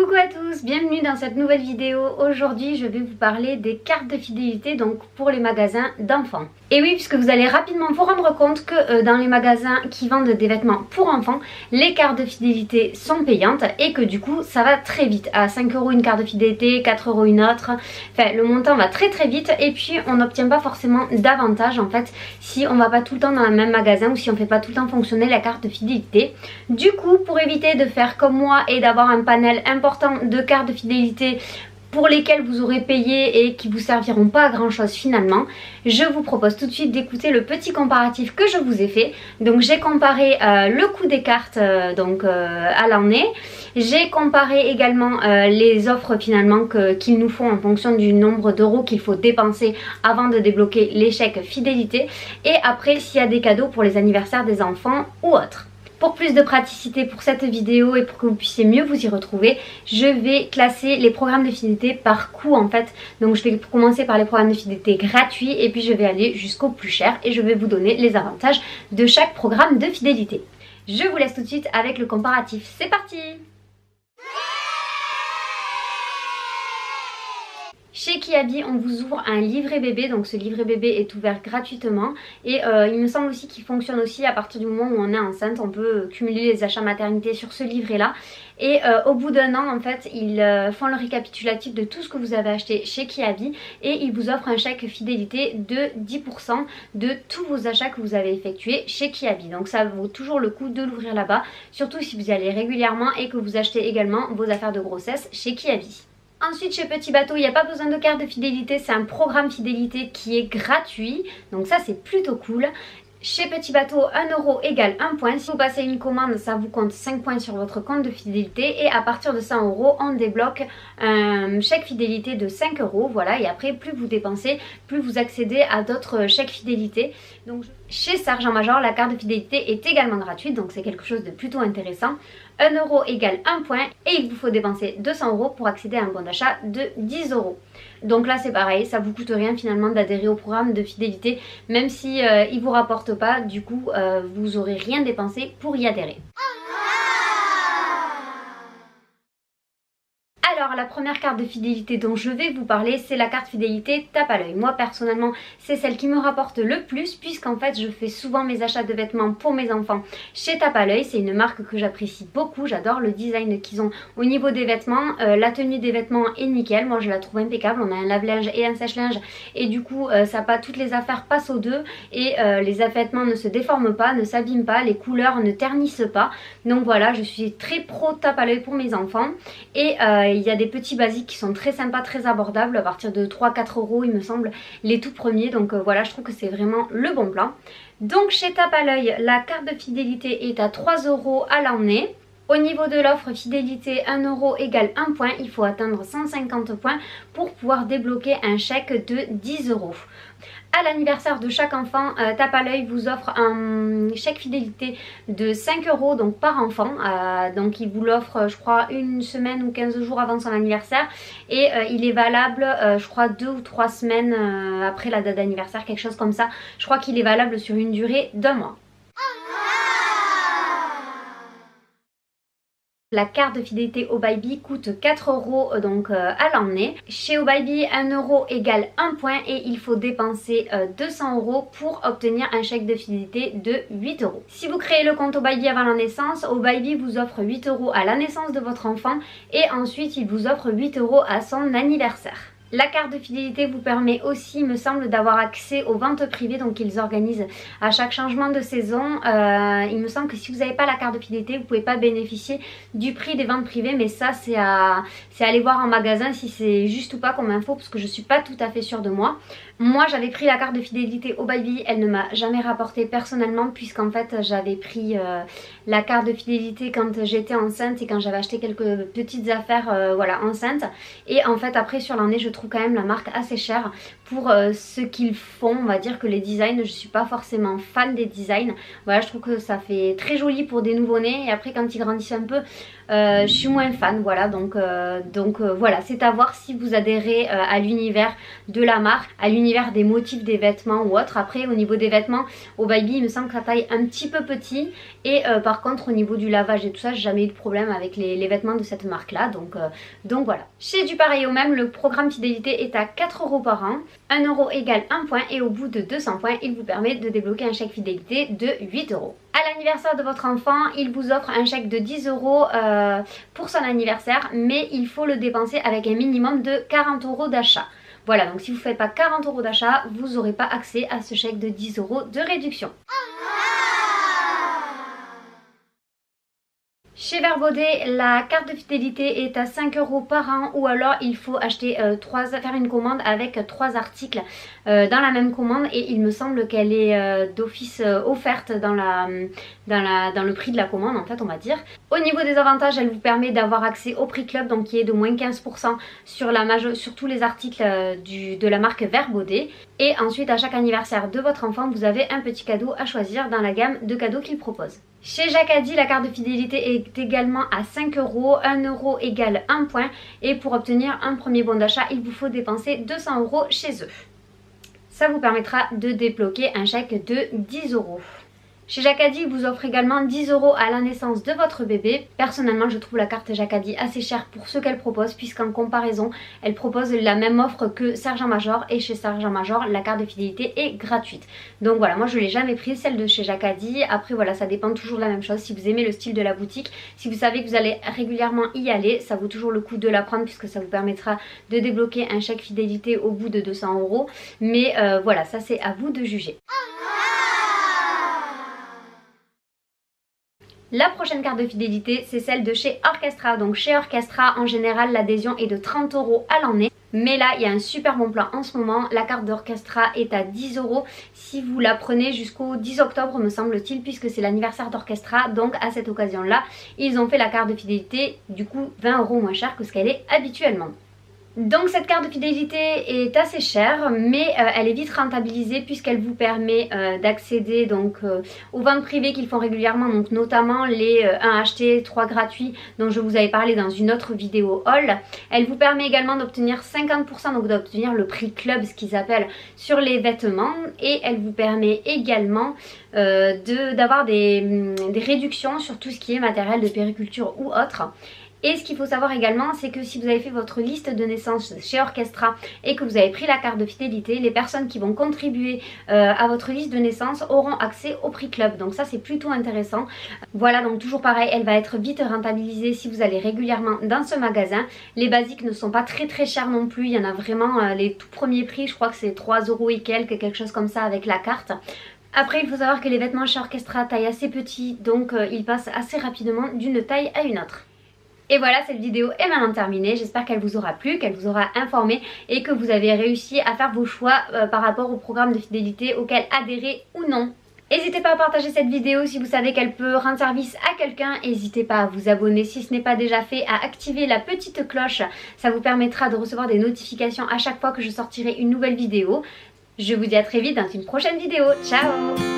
Coucou à tous, bienvenue dans cette nouvelle vidéo. Aujourd'hui je vais vous parler des cartes de fidélité donc pour les magasins d'enfants. Et oui, puisque vous allez rapidement vous rendre compte que dans les magasins qui vendent des vêtements pour enfants, les cartes de fidélité sont payantes et que du coup ça va très vite. À 5 € une carte de fidélité, 4 € une autre, enfin le montant va très vite et puis on n'obtient pas forcément d'avantage en fait si on va pas tout le temps dans le même magasin ou si on fait pas tout le temps fonctionner la carte de fidélité. Du coup, pour éviter de faire comme moi et d'avoir un panel important de cartes de fidélité pour lesquelles vous aurez payé et qui vous serviront pas à grand chose finalement, je vous propose tout de suite d'écouter le petit comparatif que je vous ai fait. Donc j'ai comparé le coût des cartes à l'année, j'ai comparé également les offres finalement qu'ils nous font en fonction du nombre d'euros qu'il faut dépenser avant de débloquer les chèques fidélité, et après s'il y a des cadeaux pour les anniversaires des enfants ou autres. Pour plus de praticité pour cette vidéo et pour que vous puissiez mieux vous y retrouver, je vais classer les programmes de fidélité par coût en fait. Donc je vais commencer par les programmes de fidélité gratuits et puis je vais aller jusqu'au plus cher et je vais vous donner les avantages de chaque programme de fidélité. Je vous laisse tout de suite avec le comparatif. C'est parti! Chez Kiabi, on vous ouvre un livret bébé, donc ce livret bébé est ouvert gratuitement et il me semble aussi qu'il fonctionne aussi à partir du moment où on est enceinte. On peut cumuler les achats maternité sur ce livret là et au bout d'un an en fait ils font le récapitulatif de tout ce que vous avez acheté chez Kiabi et ils vous offrent un chèque fidélité de 10% de tous vos achats que vous avez effectués chez Kiabi. Donc ça vaut toujours le coup de l'ouvrir là-bas, surtout si vous y allez régulièrement et que vous achetez également vos affaires de grossesse chez Kiabi. Ensuite chez Petit Bateau, il n'y a pas besoin de carte de fidélité, c'est un programme fidélité qui est gratuit, donc ça c'est plutôt cool. Chez Petit Bateau, 1 € égale 1 point. Si vous passez une commande, ça vous compte 5 points sur votre compte de fidélité. Et à partir de 100 €, on débloque un chèque fidélité de 5 €. Voilà, et après, plus vous dépensez, plus vous accédez à d'autres chèques fidélité. Donc, chez Sergent Major, la carte de fidélité est également gratuite. Donc, c'est quelque chose de plutôt intéressant. 1 € égale 1 point. Et il vous faut dépenser 200 € pour accéder à un bon d'achat de 10 €. Donc là c'est pareil, ça vous coûte rien finalement d'adhérer au programme de fidélité, même si il vous rapporte pas, du coup vous aurez rien dépensé pour y adhérer. Alors la première carte de fidélité dont je vais vous parler, c'est la carte fidélité tape à l'œil. Moi personnellement c'est celle qui me rapporte le plus, puisqu'en fait je fais souvent mes achats de vêtements pour mes enfants chez Tape à l'œil. C'est une marque que j'apprécie beaucoup, j'adore le design qu'ils ont au niveau des vêtements. La tenue des vêtements est nickel, moi je la trouve impeccable. On a un lave-linge et un sèche-linge et du coup toutes les affaires passent aux deux et les vêtements ne se déforment pas, ne s'abîment pas, les couleurs ne ternissent pas. Donc voilà, je suis très pro Tape à l'œil pour mes enfants. Et il y a des petits basiques qui sont très sympas, très abordables, à partir de 3-4 € il me semble, les tout premiers. Donc voilà, je trouve que c'est vraiment le bon plan. Donc chez Tape à l'œil, la carte de fidélité est à 3 € à l'année. Au niveau de l'offre fidélité 1 € égale 1 point, il faut atteindre 150 points pour pouvoir débloquer un chèque de 10 €. À l'anniversaire de chaque enfant, Tape à l'œil vous offre un chèque fidélité de 5 € donc par enfant. Donc il vous l'offre je crois une semaine ou 15 jours avant son anniversaire et il est valable je crois 2 ou 3 semaines après la date d'anniversaire, quelque chose comme ça. Je crois qu'il est valable sur une durée d'1 mois. La carte de fidélité Obaïbi coûte 4 € donc à l'année. Chez Obaïbi, 1 € égale 1 point et il faut dépenser 200 € pour obtenir un chèque de fidélité de 8 €. Si vous créez le compte Obaïbi avant la naissance, Obaïbi vous offre 8 € à la naissance de votre enfant et ensuite il vous offre 8 € à son anniversaire. La carte de fidélité vous permet aussi, me semble, d'avoir accès aux ventes privées. Donc ils organisent à chaque changement de saison. Il me semble que si vous n'avez pas la carte de fidélité, vous ne pouvez pas bénéficier du prix des ventes privées. Mais ça c'est à aller voir en magasin si c'est juste ou pas comme info, parce que je ne suis pas tout à fait sûre de moi. Moi j'avais pris la carte de fidélité Obaïbi, elle ne m'a jamais rapporté personnellement, puisqu'en fait j'avais pris la carte de fidélité quand j'étais enceinte et quand j'avais acheté quelques petites affaires voilà, enceinte. Et en fait après sur l'année je trouve quand même la marque assez chère pour ce qu'ils font. On va dire que les designs, je suis pas forcément fan des designs. Voilà, je trouve que ça fait très joli pour des nouveau-nés et après quand ils grandissent un peu, je suis moins fan, voilà, donc voilà, c'est à voir si vous adhérez à l'univers de la marque, à l'univers des motifs des vêtements ou autre. Après au niveau des vêtements, au Baby il me semble que ça taille un petit peu petit, et par contre au niveau du lavage et tout ça, j'ai jamais eu de problème avec les vêtements de cette marque là, donc voilà. Chez Du Pareil au Même, le programme fidélité est à 4 € par an, 1 € égale 1 point, et au bout de 200 points il vous permet de débloquer un chèque fidélité de 8 €. À l'anniversaire de votre enfant, il vous offre un chèque de 10 € pour son anniversaire, mais il faut le dépenser avec un minimum de 40 € d'achat. Voilà, donc si vous ne faites pas 40 € d'achat, vous n'aurez pas accès à ce chèque de 10 € de réduction. Chez Vert Baudet, la carte de fidélité est à 5 € par an, ou alors il faut acheter faire une commande avec 3 articles dans la même commande, et il me semble qu'elle est d'office offerte dans le prix de la commande en fait, on va dire. Au niveau des avantages, elle vous permet d'avoir accès au prix club, donc qui est de moins 15% sur tous les articles de la marque Vert Baudet. Et ensuite, à chaque anniversaire de votre enfant, vous avez un petit cadeau à choisir dans la gamme de cadeaux qu'il propose. Chez Jacadi, la carte de fidélité est également à 5 €, 1 € égale 1 point, et pour obtenir un premier bon d'achat, il vous faut dépenser 200 € chez eux. Ça vous permettra de débloquer un chèque de 10 €. Chez Jacadi, il vous offre également 10 € à la naissance de votre bébé. Personnellement, je trouve la carte Jacadi assez chère pour ce qu'elle propose, puisqu'en comparaison, elle propose la même offre que Sergent Major, et chez Sergent Major, la carte de fidélité est gratuite. Donc voilà, moi je ne l'ai jamais prise, celle de chez Jacadi. Après voilà, ça dépend toujours de la même chose. Si vous aimez le style de la boutique, si vous savez que vous allez régulièrement y aller, ça vaut toujours le coup de la prendre, puisque ça vous permettra de débloquer un chèque fidélité au bout de 200 €. Mais voilà, ça c'est à vous de juger. La prochaine carte de fidélité, c'est celle de chez Orchestra. Donc chez Orchestra, en général, l'adhésion est de 30 € à l'année. Mais là, il y a un super bon plan en ce moment. La carte d'Orchestra est à 10 € si vous la prenez jusqu'au 10 octobre, me semble-t-il, puisque c'est l'anniversaire d'Orchestra. Donc à cette occasion-là, ils ont fait la carte de fidélité, du coup 20 € moins cher que ce qu'elle est habituellement. Donc cette carte de fidélité est assez chère, mais elle est vite rentabilisée, puisqu'elle vous permet d'accéder donc aux ventes privées qu'ils font régulièrement, donc notamment les 1 acheté 3 gratuits dont je vous avais parlé dans une autre vidéo haul. Elle vous permet également d'obtenir 50%, donc d'obtenir le prix club, ce qu'ils appellent, sur les vêtements, et elle vous permet également d'avoir des réductions sur tout ce qui est matériel de périculture ou autre. Et ce qu'il faut savoir également, c'est que si vous avez fait votre liste de naissance chez Orchestra et que vous avez pris la carte de fidélité, les personnes qui vont contribuer à votre liste de naissance auront accès au prix club. Donc ça, c'est plutôt intéressant. Voilà, donc toujours pareil, elle va être vite rentabilisée si vous allez régulièrement dans ce magasin. Les basiques ne sont pas très chers non plus. Il y en a vraiment les tout premiers prix, je crois que c'est 3 € et quelques, quelque chose comme ça avec la carte. Après, il faut savoir que les vêtements chez Orchestra taillent assez petit, donc ils passent assez rapidement d'une taille à une autre. Et voilà, cette vidéo est maintenant terminée. J'espère qu'elle vous aura plu, qu'elle vous aura informé, et que vous avez réussi à faire vos choix par rapport au programme de fidélité auquel adhérer ou non. N'hésitez pas à partager cette vidéo si vous savez qu'elle peut rendre service à quelqu'un. N'hésitez pas à vous abonner si ce n'est pas déjà fait, à activer la petite cloche. Ça vous permettra de recevoir des notifications à chaque fois que je sortirai une nouvelle vidéo. Je vous dis à très vite dans une prochaine vidéo. Ciao!